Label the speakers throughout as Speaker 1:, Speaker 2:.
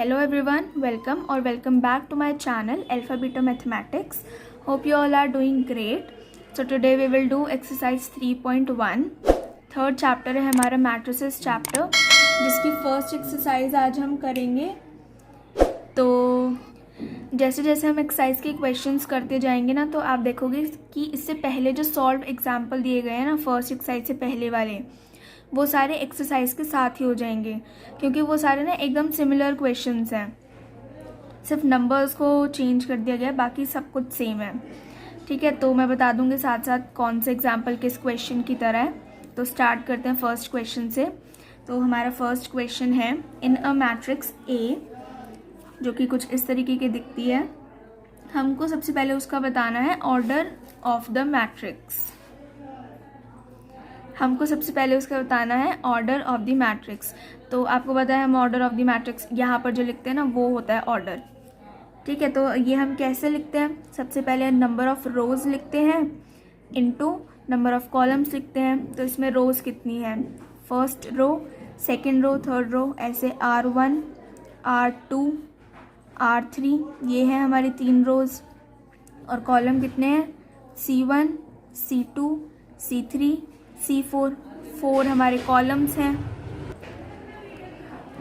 Speaker 1: Hello everyone, welcome or welcome back to my channel Alpha Beta Mathematics. Hope you all are doing great. So today we will do exercise 3.1. Third chapter है हमारा matrices chapter, जिसकी first exercise आज हम करेंगे. तो जैसे जैसे हम एक्सरसाइज के क्वेश्चंस करते जाएंगे ना, तो आप देखोगे कि इससे पहले जो सॉल्व एग्जाम्पल दिए गए हैं ना फर्स्ट एक्सरसाइज से पहले वाले, वो सारे एक्सरसाइज के साथ ही हो जाएंगे, क्योंकि वो सारे ना एकदम सिमिलर क्वेश्चंस हैं. सिर्फ नंबर्स को चेंज कर दिया गया, बाकी सब कुछ सेम है. ठीक है, तो मैं बता दूंगी साथ साथ कौन से एग्जाम्पल किस क्वेश्चन की तरह है. तो स्टार्ट करते हैं फर्स्ट क्वेश्चन से. तो हमारा फर्स्ट क्वेश्चन है, इन अ मैट्रिक्स ए, जो कि कुछ इस तरीके की दिखती है. हमको सबसे पहले उसका बताना है ऑर्डर ऑफ द मैट्रिक्स. तो आपको पता है हम ऑर्डर ऑफ द मैट्रिक्स यहाँ पर जो लिखते हैं ना, वो होता है ऑर्डर. ठीक है, तो ये हम कैसे लिखते हैं? सबसे पहले नंबर ऑफ रोज लिखते हैं इनटू नंबर ऑफ कॉलम्स लिखते हैं. तो इसमें रोज कितनी है? First row, second row, third row, ऐसे R1, R2, R3, ये है हमारी 3 रोज. और कॉलम कितने हैं? C1, C2, C3, C4, 4 हमारे कॉलम्स हैं.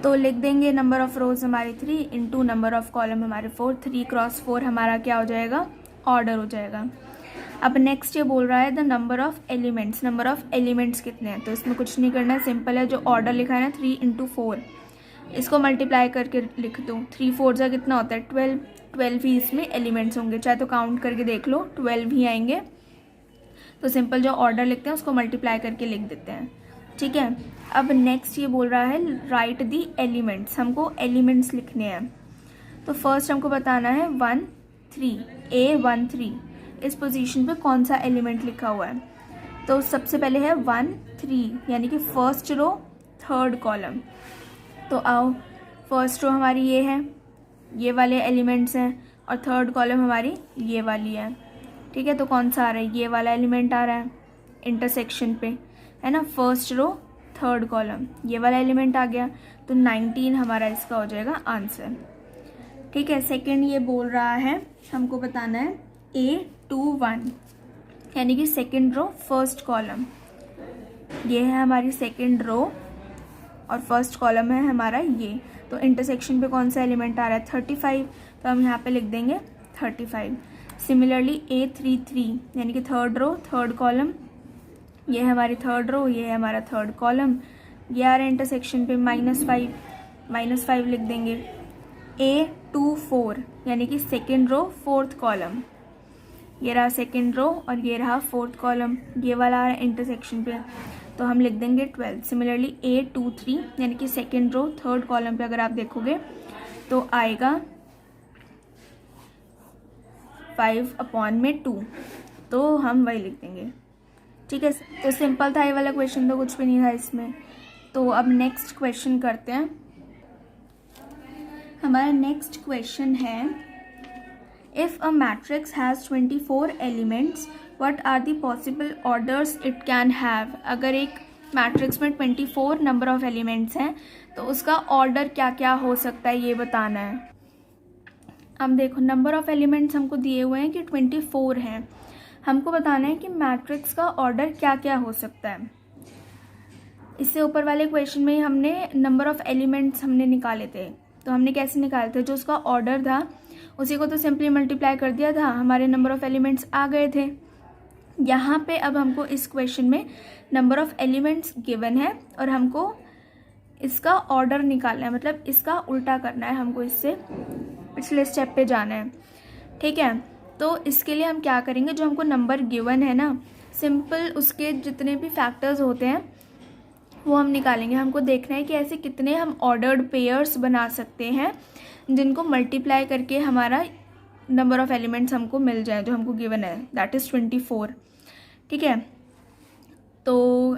Speaker 1: तो लिख देंगे नंबर ऑफ रोज हमारी 3 इंटू नंबर ऑफ कॉलम हमारे 4. 3 क्रॉस 4 हमारा क्या हो जाएगा? ऑर्डर हो जाएगा. अब नेक्स्ट ये बोल रहा है the number of elements. Number of elements कितने हैं? तो इसमें कुछ नहीं करना है, सिंपल है. जो ऑर्डर लिखा है ना 3 इंटू 4, इसको मल्टीप्लाई करके लिख दो. 3 4 जा कितना होता है? 12. 12 ही इसमें एलिमेंट्स होंगे, चाहे तो काउंट करके देख लो, 12 ही आएंगे. तो सिंपल जो ऑर्डर लिखते हैं उसको मल्टीप्लाई करके लिख देते हैं. ठीक है, अब नेक्स्ट ये बोल रहा है राइट दी एलिमेंट्स. हमको एलिमेंट्स लिखने हैं. तो फर्स्ट हमको बताना है 1 3, A1 3. इस पोजीशन पे कौन सा एलिमेंट लिखा हुआ है? तो सबसे पहले है 1 3, यानी कि फर्स्ट रो थर्ड कॉलम. तो आओ, फर्स्ट रो हमारी ये है, ये वाले एलिमेंट्स हैं, और थर्ड कॉलम हमारी ये वाली है. ठीक है, तो कौन सा आ रहा है? ये वाला एलिमेंट आ रहा है इंटरसेक्शन पे, है ना. फर्स्ट रो थर्ड कॉलम, ये वाला एलिमेंट आ गया. तो 19 हमारा इसका हो जाएगा आंसर. ठीक है, सेकंड ये बोल रहा है हमको बताना है A21, यानी कि सेकंड रो फर्स्ट कॉलम. ये है हमारी सेकंड रो और फर्स्ट कॉलम है हमारा ये. तो इंटरसेक्शन पे कौन सा एलिमेंट आ रहा है? 35. तो हम यहाँ पे लिख देंगे 35. सिमिलरली A33, यानी कि थर्ड रो थर्ड कॉलम, ये है हमारी थर्ड रो, ये है हमारा थर्ड कॉलम. ये आ रहा है इंटरसेक्शन पे -5 लिख देंगे. A24, यानी कि सेकेंड रो फोर्थ कॉलम, ये रहा सेकेंड रो और ये रहा फोर्थ कॉलम. ये वाला आ रहा है इंटरसेक्शन पे, तो हम लिख देंगे 12. सिमिलरली A23, यानी कि सेकेंड रो थर्ड कॉलम पे अगर आप देखोगे तो आएगा 5/2. तो हम वही लिख देंगे. ठीक है, तो सिंपल था ये वाला क्वेश्चन, तो कुछ भी नहीं था इसमें. तो अब नेक्स्ट क्वेश्चन करते हैं. हमारा नेक्स्ट क्वेश्चन है, if a matrix has 24 elements, what are the possible orders it can have. अगर एक मैट्रिक्स में 24 नंबर ऑफ एलिमेंट्स हैं, तो उसका ऑर्डर क्या क्या हो सकता है, ये बताना है. अब देखो, नंबर ऑफ एलिमेंट्स हमको दिए हुए हैं कि 24 हैं. हमको बताना है कि मैट्रिक्स का ऑर्डर क्या क्या हो सकता है. इससे ऊपर वाले क्वेश्चन में हमने नंबर ऑफ एलिमेंट्स हमने निकाले थे. तो हमने कैसे निकाले थे? जो उसका ऑर्डर था उसी को तो सिंपली मल्टीप्लाई कर दिया था, हमारे नंबर ऑफ एलिमेंट्स आ गए थे. यहाँ पे अब हमको इस क्वेश्चन में नंबर ऑफ एलिमेंट्स गिवन है और हमको इसका ऑर्डर निकालना है, मतलब इसका उल्टा करना है. हमको इससे पिछले स्टेप पे जाना है. ठीक है, तो इसके लिए हम क्या करेंगे, जो हमको नंबर गिवन है ना, सिंपल उसके जितने भी फैक्टर्स होते हैं वो हम निकालेंगे. हमको देखना है कि ऐसे कितने हम ऑर्डर्ड पेयर्स बना सकते हैं जिनको मल्टीप्लाई करके हमारा नंबर ऑफ एलिमेंट्स हमको मिल जाए, जो हमको गिवन है, दैट इज़ 24. ठीक है, तो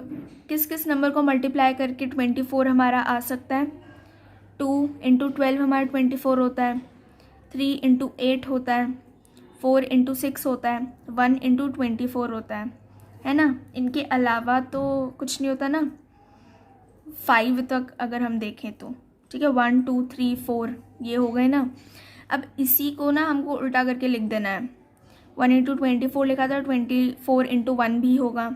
Speaker 1: किस किस नंबर को मल्टीप्लाई करके 24 हमारा आ सकता है? 2 इंटू 12 हमारा 24 होता है, 3 इंटू 8 होता है, 4 इंटू 6 होता है, 1 इंटू 24 होता है ना. इनके अलावा तो कुछ नहीं होता ना. 5 तक अगर हम देखें तो ठीक है, 1 2 3 4 ये हो गए ना। अब इसी को ना हमको उल्टा करके लिख देना है। 1 इंटू 24 लिखा था, 24 इंटू 1 भी होगा।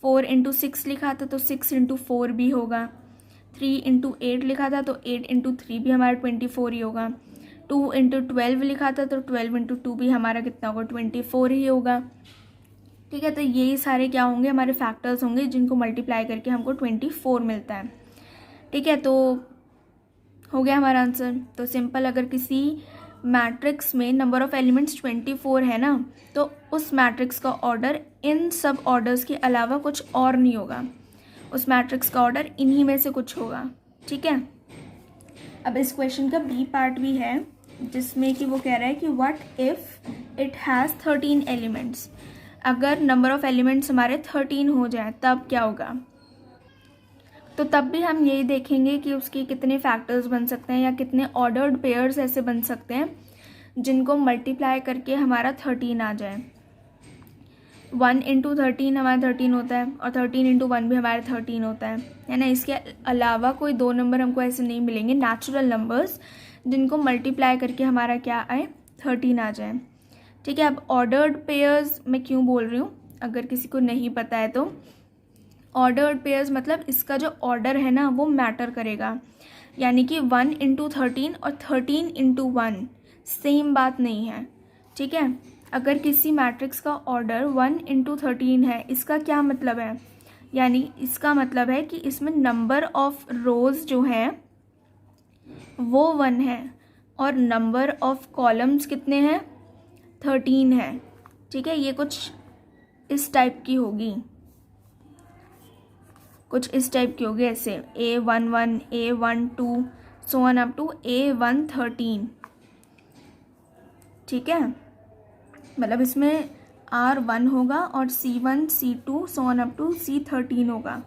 Speaker 1: 4 इंटू 6 लिखा था तो 6 इंटू 4 भी होगा। 3 इंटू 8 लिखा था तो 8 इंटू 3 भी हमारा 24 ही होगा। 2 इंटू 12 लिखा था तो 12 इंटू 2 भी हमारा कितना होगा, 24 ही होगा। ठीक है, तो ये सारे क्या होंगे, हमारे फैक्टर्स होंगे जिनको मल्टीप्लाई करके हमको 24 मिलता है। ठीक है, तो हो गया हमारा आंसर। तो सिंपल, अगर किसी मैट्रिक्स में नंबर ऑफ एलिमेंट्स 24 है ना, तो उस मैट्रिक्स का ऑर्डर इन सब ऑर्डर्स के अलावा कुछ और नहीं होगा। उस मैट्रिक्स का ऑर्डर इन्हीं में से कुछ होगा। ठीक है, अब इस क्वेश्चन का बी पार्ट भी है, जिसमें कि वो कह रहा है कि what if it has 13 elements. अगर नंबर ऑफ एलिमेंट्स हमारे 13 हो जाए तब क्या होगा। तो तब भी हम यही देखेंगे कि उसके कितने फैक्टर्स बन सकते हैं या कितने ऑर्डर्ड पेयर्स ऐसे बन सकते हैं जिनको मल्टीप्लाई करके हमारा 13 आ जाए। 1 इंटू 13 हमारा 13 होता है और 13 इंटू 1 भी हमारा 13 होता है ना। इसके अलावा कोई दो नंबर हमको ऐसे नहीं मिलेंगे, नेचुरल नंबर्स, जिनको मल्टीप्लाई करके हमारा क्या आए, 13 आ जाए। ठीक है, अब ऑर्डर्ड पेयर्स मैं क्यों बोल रही हूँ, अगर किसी को नहीं पता है तो ऑर्डर्ड पेयर्स मतलब इसका जो ऑर्डर है ना वो मैटर करेगा। यानी कि 1 इंटू 13 और 13 इंटू 1 सेम बात नहीं है। ठीक है, अगर किसी मैट्रिक्स का ऑर्डर 1 इंटू 13 है, इसका क्या मतलब है, यानी इसका मतलब है कि इसमें नंबर ऑफ रोज जो है वो 1 है और नंबर ऑफ कॉलम्स कितने हैं, 13 है। ठीक है, ये कुछ इस टाइप की होगी, कुछ इस टाइप की होगी, ऐसे A11 A12 so on up to A113। ठीक है, मतलब इसमें R1 होगा और C1 C2 so on up to C13 होगा,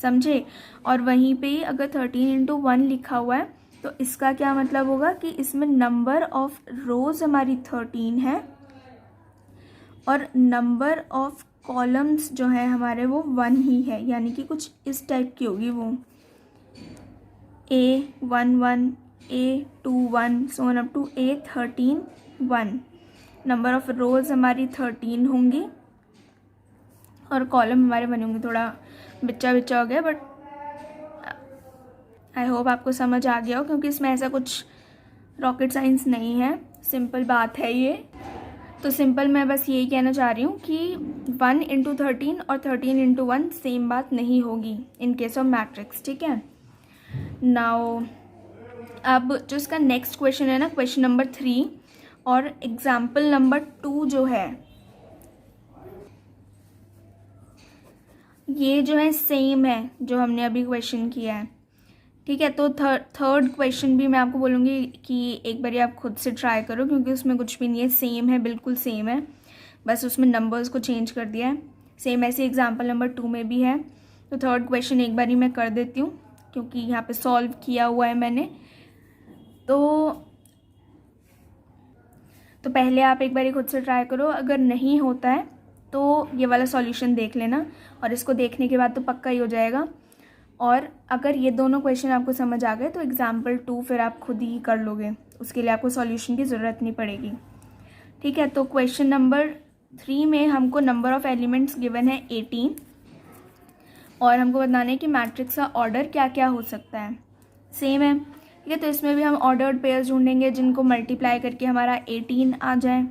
Speaker 1: समझे। और वहीं पे ही अगर 13 इंटू 1 लिखा हुआ है तो इसका क्या मतलब होगा कि इसमें नंबर ऑफ रोज हमारी 13 है और नंबर ऑफ कॉलम्स जो है हमारे वो 1 ही है। यानी कि कुछ इस टाइप की होगी वो, A11 A21 so on up to A13 1। Number of rows हमारी 13 होंगी और कॉलम हमारे बने होंगे। थोड़ा बिच्चा बिच्चा हो गया, बट आई होप आपको समझ आ गया हो, क्योंकि इसमें ऐसा कुछ रॉकेट साइंस नहीं है, सिंपल बात है ये। तो सिंपल मैं बस यही कहना चाह रही हूँ कि 1 इंटू 13 और 13 इंटू 1 सेम बात नहीं होगी इन केस ऑफ मैट्रिक्स। ठीक है, नाउ अब जो इसका नेक्स्ट क्वेश्चन है ना, क्वेश्चन नंबर 3 और एग्जाम्पल नंबर 2 जो है, ये जो है सेम है जो हमने अभी क्वेश्चन किया है। ठीक है, तो थर्ड क्वेश्चन भी मैं आपको बोलूँगी कि एक बार आप खुद से ट्राई करो, क्योंकि उसमें कुछ भी नहीं है, सेम है, बिल्कुल सेम है, बस उसमें नंबर्स को चेंज कर दिया है। सेम ऐसे एग्जाम्पल नंबर 2 में भी है। तो थर्ड क्वेश्चन एक बार ही मैं कर देती हूँ, क्योंकि यहाँ पे सॉल्व किया हुआ है मैंने। तो पहले आप एक बार खुद से ट्राई करो, अगर नहीं होता है तो ये वाला सॉल्यूशन देख लेना, और इसको देखने के बाद तो पक्का ही हो जाएगा। और अगर ये दोनों क्वेश्चन आपको समझ आ गए तो एग्जाम्पल 2 फिर आप खुद ही कर लोगे, उसके लिए आपको सॉल्यूशन की ज़रूरत नहीं पड़ेगी। ठीक है, तो क्वेश्चन नंबर 3 में हमको नंबर ऑफ़ एलिमेंट्स गिवन है 18 और हमको बताना है कि मैट्रिक्स का ऑर्डर क्या क्या हो सकता है। सेम है। ठीक है, तो इसमें भी हम ऑर्डर्ड पेयर्स ढूंढेंगे जिनको मल्टीप्लाई करके हमारा 18 आ जाए।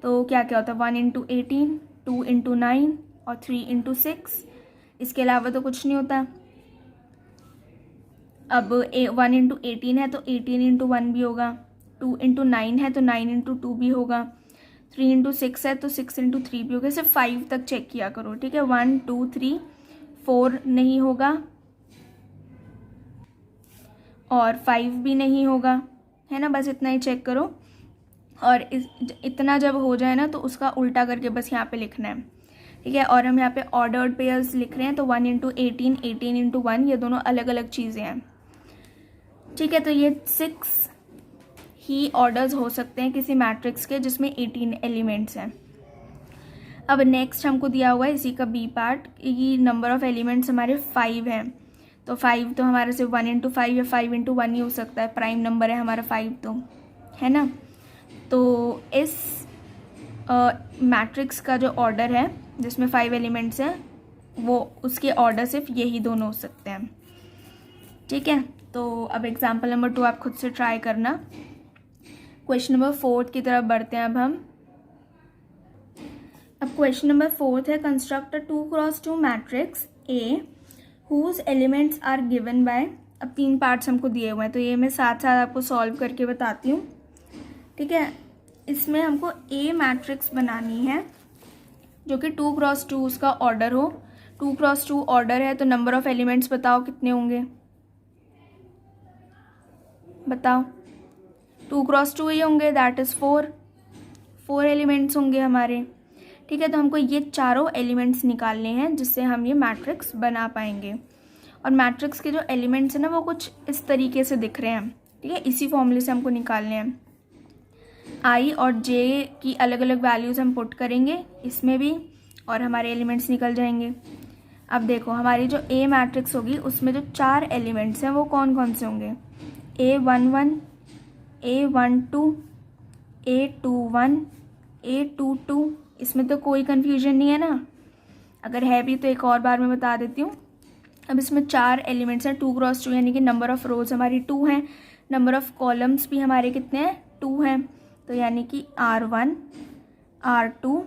Speaker 1: तो क्या क्या होता है, 1 इंटू 18, 2 इंटू 9 और 3 इंटू 6। इसके अलावा तो कुछ नहीं होता। अब 1 इंटू 18 है तो 18 इंटू 1 भी होगा, 2 इंटू 9 है तो 9 इंटू 2 भी होगा, 3 इंटू 6 है तो 6 इंटू 3 भी होगा। सिर्फ 5 तक चेक किया करो। ठीक है, 1 2 3 4 नहीं होगा और 5 भी नहीं होगा, है ना, बस इतना ही चेक करो। और इतना जब हो जाए ना तो उसका उल्टा करके बस यहाँ पे लिखना है। ठीक है, और हम यहाँ पे ऑर्डर्ड पेयर्स लिख रहे हैं, तो 1 इंटू 18, 18 इंटू 1, ये दोनों अलग अलग चीज़ें हैं। ठीक है, तो ये 6 ही ऑर्डर्स हो सकते हैं किसी मैट्रिक्स के जिसमें 18 एलिमेंट्स हैं। अब नेक्स्ट हमको दिया हुआ है इसी का बी पार्ट, ये नंबर ऑफ़ एलिमेंट्स हमारे 5 हैं। तो 5 तो हमारे सिर्फ 1 इंटू 5 या 5 इंटू 1 ही हो सकता है, प्राइम नंबर है हमारा 5 तो, है ना। तो इस मैट्रिक्स का जो ऑर्डर है जिसमें 5 एलिमेंट्स हैं वो उसके ऑर्डर सिर्फ यही दोनों हो सकते हैं, ठीक है। तो अब एग्जाम्पल नंबर 2 आप खुद से ट्राई करना। क्वेश्चन नंबर 4 की तरफ बढ़ते हैं अब हम। अब क्वेश्चन नंबर 4 है, construct a 2x2 matrix A whose elements are given by. अब 3 पार्ट्स हमको दिए हुए हैं तो ये मैं साथ साथ आपको सॉल्व करके बताती हूँ, ठीक है। इसमें हमको ए मैट्रिक्स बनानी है जो कि 2x2 उसका ऑर्डर हो। 2x2 ऑर्डर है तो नंबर ऑफ एलिमेंट्स बताओ कितने होंगे, बताओ। 2x2 ही होंगे, दैट इज़ 4 एलिमेंट्स होंगे हमारे, ठीक है। तो हमको ये चारों एलिमेंट्स निकालने हैं जिससे हम ये मैट्रिक्स बना पाएंगे। और मैट्रिक्स के जो एलिमेंट्स हैं ना वो कुछ इस तरीके से दिख रहे हैं, ठीक है। इसी फॉर्मूले से हमको निकालने हैं। आई और जे की अलग अलग वैल्यूज़ हम पुट करेंगे इसमें भी और हमारे एलिमेंट्स निकल जाएंगे। अब देखो हमारी जो ए मैट्रिक्स होगी उसमें जो 4 एलिमेंट्स हैं वो कौन कौन से होंगे, A11, A12, A21, A22। इसमें तो कोई कन्फ्यूजन नहीं है ना, अगर है भी तो एक और बार मैं बता देती हूँ। अब इसमें 4 एलिमेंट्स हैं 2x2, यानी कि नंबर ऑफ़ रोज़ हमारी 2 हैं, नंबर ऑफ़ कॉलम्स भी हमारे कितने हैं 2 हैं, तो यानी कि R1, R2,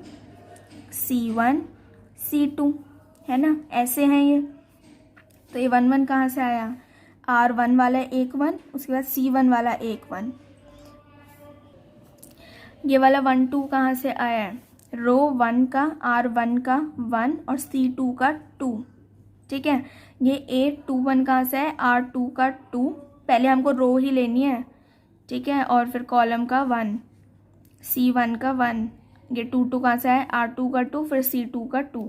Speaker 1: C1, C2, है ना, ऐसे हैं ये। तो ये 1 कहाँ से आया, R1 वाला एक 1, उसके बाद C1 वाला एक 1, ये वाला 1 2 कहाँ से आया है, रो 1 का R1 का 1 और C2 का 2, ठीक है। ये A21 कहाँ से है, R2 का 2, पहले हमको रो ही लेनी है, ठीक है, और फिर कॉलम का 1, C1 का 1, ये 2 कहाँ से है, R2 का 2, फिर C2 का 2,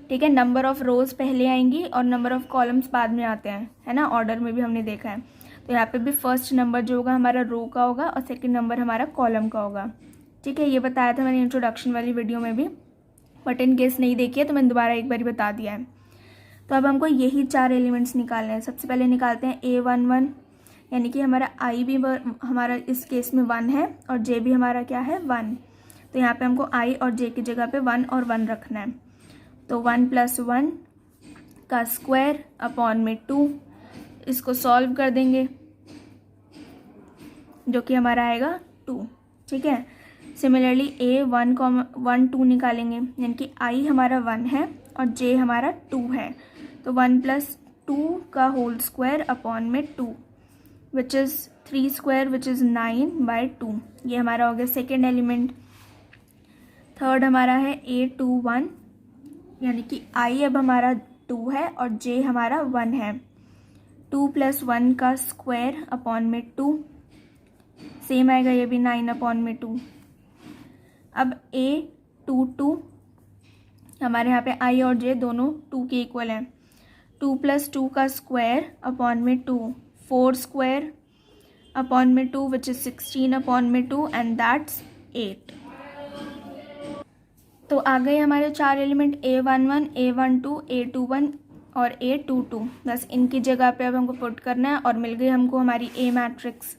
Speaker 1: ठीक है। नंबर ऑफ़ रोज़ पहले आएंगी और नंबर ऑफ़ कॉलम्स बाद में आते हैं, है ना, ऑर्डर में भी हमने देखा है। तो यहाँ पे भी फर्स्ट नंबर जो होगा हमारा रो का होगा और सेकंड नंबर हमारा कॉलम का होगा, ठीक है। ये बताया था मैंने इंट्रोडक्शन वाली वीडियो में भी, बट इन केस नहीं देखी है तो मैंने दोबारा एक बार बता दिया है। तो अब हमको यही 4 एलिमेंट्स निकालने हैं। सबसे पहले निकालते हैं A11, यानी कि हमारा आई भी हमारा इस केस में 1 है और जे भी हमारा क्या है 1, तो यहाँ पे हमको आई और जे की जगह पे 1 और 1 रखना है। तो 1 + 1 का स्क्वायर अपॉन में 2, इसको सॉल्व कर देंगे जो कि हमारा आएगा 2, ठीक है। सिमिलरली A1, 1 2 निकालेंगे, यानी कि आई हमारा 1 है और जे हमारा 2 है, तो 1 + 2 का होल स्क्वायर अपॉन में 2 which is 3 square which is 9/2, ये हमारा हो गया सेकेंड एलिमेंट। थर्ड हमारा है A21, यानी कि आई अब हमारा 2 है और जे हमारा 1 है, 2 + 1 का स्क्वायर अपॉन में 2, सेम आएगा ये भी 9/2। अब A22, हमारे यहाँ पे आई और जे दोनों 2 के इक्वल हैं, 2 + 2 का स्क्वायर अपॉन में 2, 4 स्क्वायर अपॉन में 2 विच इज़ 16/2 एंड दैट्स 8। तो आ गए हमारे 4 एलिमेंट A11, A12, A21 और A22, बस इनकी जगह पे अब हमको पुट करना है और मिल गई हमको हमारी A matrix.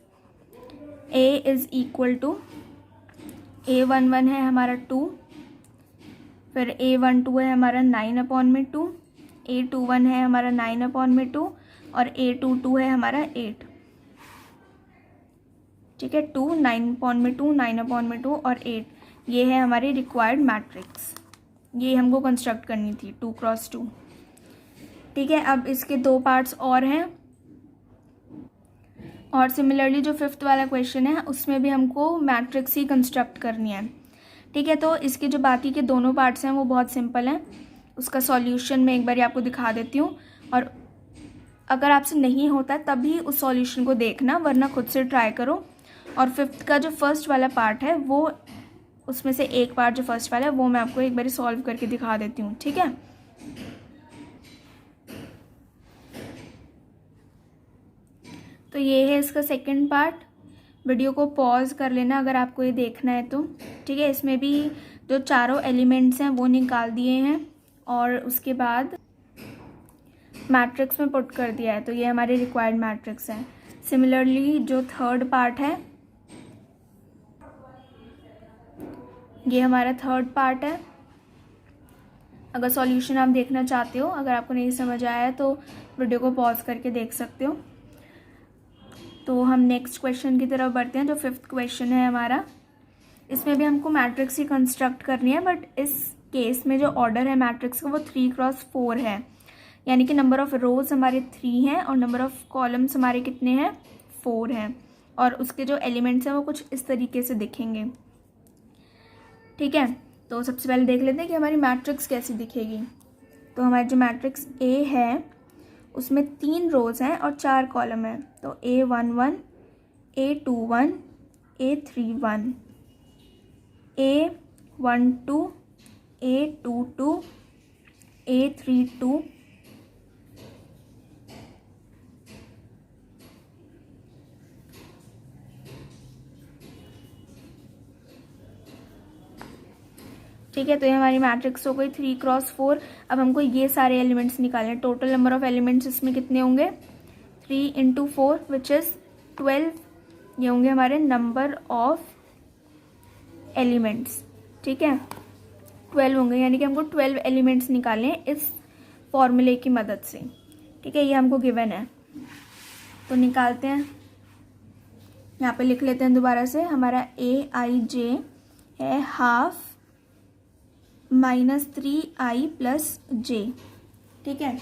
Speaker 1: A is equal to A11 है हमारा 2, फिर A12 है हमारा 9/2, A21 है हमारा 9/2 और A22 है हमारा 8, ठीक है। 2 9/2 9/2 और 8, ये है हमारी रिक्वायर्ड मैट्रिक्स, ये हमको कंस्ट्रक्ट करनी थी 2x2, ठीक है। अब इसके 2 पार्ट्स और हैं और सिमिलरली जो 5th वाला क्वेश्चन है उसमें भी हमको मैट्रिक्स ही कंस्ट्रक्ट करनी है, ठीक है। तो इसके जो बाकी के दोनों पार्ट्स हैं वो बहुत सिंपल हैं, उसका सॉल्यूशन मैं एक बार आपको दिखा देती हूँ और अगर आपसे नहीं होता तभी उस सॉल्यूशन को देखना, वरना खुद से ट्राई करो। और 5th का जो फर्स्ट वाला पार्ट है वो, उसमें से एक पार्ट जो फर्स्ट वाला है वो मैं आपको एक बार सॉल्व करके दिखा देती हूँ, ठीक है। तो ये है इसका सेकंड पार्ट, वीडियो को पॉज कर लेना अगर आपको ये देखना है तो, ठीक है। इसमें भी जो चारों एलिमेंट्स हैं वो निकाल दिए हैं और उसके बाद मैट्रिक्स में पुट कर दिया है, तो ये हमारी रिक्वायर्ड मैट्रिक्स है। सिमिलरली जो थर्ड पार्ट है, ये हमारा थर्ड पार्ट है। अगर सॉल्यूशन आप देखना चाहते हो, अगर आपको नहीं समझ आया है तो वीडियो को पॉज करके देख सकते हो। तो हम नेक्स्ट क्वेश्चन की तरफ बढ़ते हैं, जो 5th क्वेश्चन है हमारा। इसमें भी हमको मैट्रिक्स ही कंस्ट्रक्ट करनी है, बट इस केस में जो ऑर्डर है मैट्रिक्स का वो 3x4 है, यानी कि नंबर ऑफ रोज हमारे 3 हैं और नंबर ऑफ कॉलम्स हमारे कितने हैं, 4 हैं, और उसके जो एलिमेंट्स हैं वो कुछ इस तरीके से दिखेंगे। ठीक है, तो सबसे पहले देख लेते हैं कि हमारी मैट्रिक्स कैसी दिखेगी। तो हमारी जो मैट्रिक्स ए है उसमें 3 रोज हैं और 4 कॉलम हैं। तो A11, A21, A31, A12, A22, A32, ठीक है। तो ये हमारी मैट्रिक्स हो गई 3x4। अब हमको ये सारे एलिमेंट्स निकालने हैं। टोटल नंबर ऑफ एलिमेंट्स इसमें कितने होंगे, 3 × 4 विच इज़ 12। ये होंगे हमारे नंबर ऑफ एलिमेंट्स। ठीक है, 12 होंगे, यानी कि हमको 12 एलिमेंट्स निकालने हैं इस फॉर्मूले की मदद से। ठीक है, ये हमको गिवन है, तो निकालते हैं। यहाँ पे लिख लेते हैं दोबारा से। हमारा AIJ है हाफ -3i + j। ठीक है,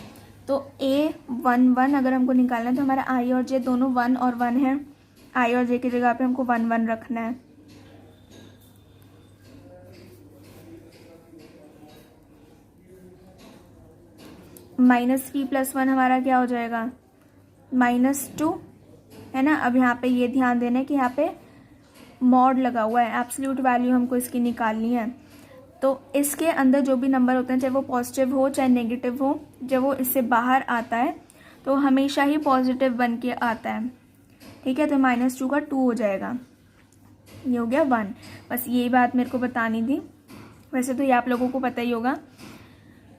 Speaker 1: तो A11 अगर हमको निकालना है तो हमारा i और j दोनों 1 और 1 है। i और j की जगह पे हमको 1 1 रखना है। -3 + 1 हमारा क्या हो जाएगा, -2 है ना। अब यहाँ पे ये ध्यान देना है कि यहाँ पे मॉड लगा हुआ है, एब्सोल्यूट वैल्यू हमको इसकी निकालनी है। तो इसके अंदर जो भी नंबर होते हैं, चाहे वो पॉजिटिव हो चाहे नेगेटिव हो, जब वो इससे बाहर आता है तो हमेशा ही पॉजिटिव बन के आता है। ठीक है, तो -2 का 2 हो जाएगा, ये हो गया 1। बस यही बात मेरे को बतानी थी, वैसे तो ये आप लोगों को पता ही होगा,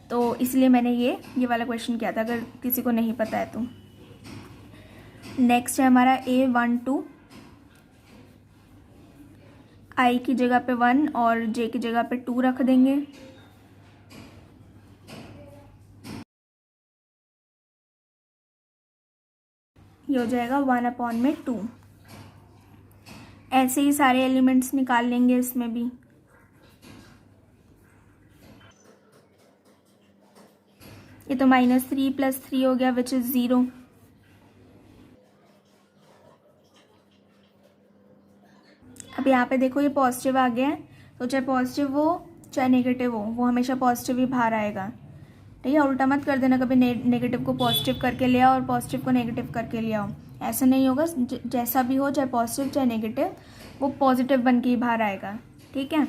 Speaker 1: तो इसलिए मैंने ये वाला क्वेश्चन किया था, अगर किसी को नहीं पता है तो। नेक्स्ट है हमारा A12, i की जगह पे 1 और j की जगह पे 2 रख देंगे। ये हो जाएगा 1/2। ऐसे ही सारे एलिमेंट्स निकाल लेंगे इसमें भी। ये तो -3 + 3 हो गया विच इज 0। अब यहाँ पे देखो ये पॉजिटिव आ गया है, तो चाहे पॉजिटिव हो चाहे नेगेटिव हो वो हमेशा पॉजिटिव ही बाहर आएगा। ठीक है, उल्टा मत कर देना, कभी नेगेटिव को पॉजिटिव करके ले आओ और पॉजिटिव को नेगेटिव करके ले आओ, ऐसा नहीं होगा। जैसा भी हो, चाहे पॉजिटिव चाहे नेगेटिव, वो पॉजिटिव बन के ही बाहर आएगा। ठीक है,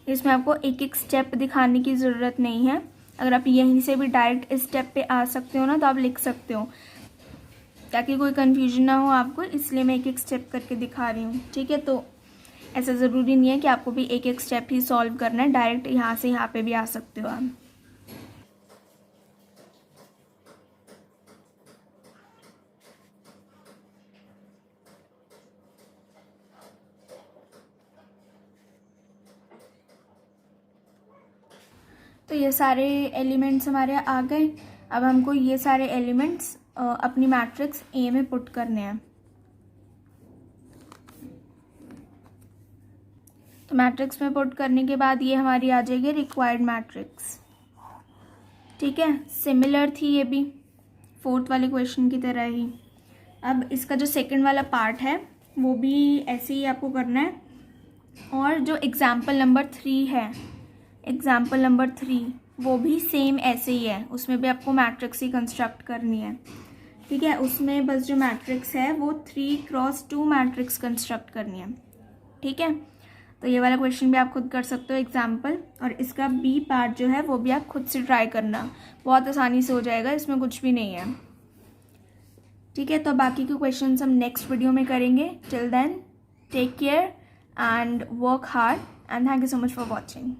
Speaker 1: इसमें आपको एक एक स्टेप दिखाने की ज़रूरत नहीं है। अगर आप यहीं से भी डायरेक्ट इस स्टेप पे आ सकते हो ना, तो आप लिख सकते हो, ताकि कोई कन्फ्यूजन ना हो आपको, इसलिए मैं एक एक स्टेप करके दिखा रही हूँ। ठीक है, तो ऐसा ज़रूरी नहीं है कि आपको भी एक एक स्टेप ही सॉल्व करना है, डायरेक्ट यहाँ से यहाँ पे भी आ सकते हो आप। तो ये सारे एलिमेंट्स हमारे आ गए। अब हमको ये सारे एलिमेंट्स अपनी मैट्रिक्स ए में पुट करने हैं। तो मैट्रिक्स में पुट करने के बाद ये हमारी आ जाएगी रिक्वायर्ड मैट्रिक्स। ठीक है, सिमिलर थी ये भी 4th वाले क्वेश्चन की तरह ही। अब इसका जो सेकंड वाला पार्ट है वो भी ऐसे ही आपको करना है, और जो एग्जाम्पल नंबर 3 है, एग्जाम्पल नंबर 3 वो भी सेम ऐसे ही है, उसमें भी आपको मैट्रिक्स ही कंस्ट्रक्ट करनी है। ठीक है, उसमें बस जो मैट्रिक्स है वो 3x2 मैट्रिक्स कंस्ट्रक्ट करनी है। ठीक है, तो ये वाला क्वेश्चन भी आप खुद कर सकते हो एग्जाम्पल, और इसका बी पार्ट जो है वो भी आप खुद से ट्राई करना, बहुत आसानी से हो जाएगा, इसमें कुछ भी नहीं है। ठीक है, तो बाकी के क्वेश्चंस हम नेक्स्ट वीडियो में करेंगे। Till then take care. and work hard, and thank you so much for watching.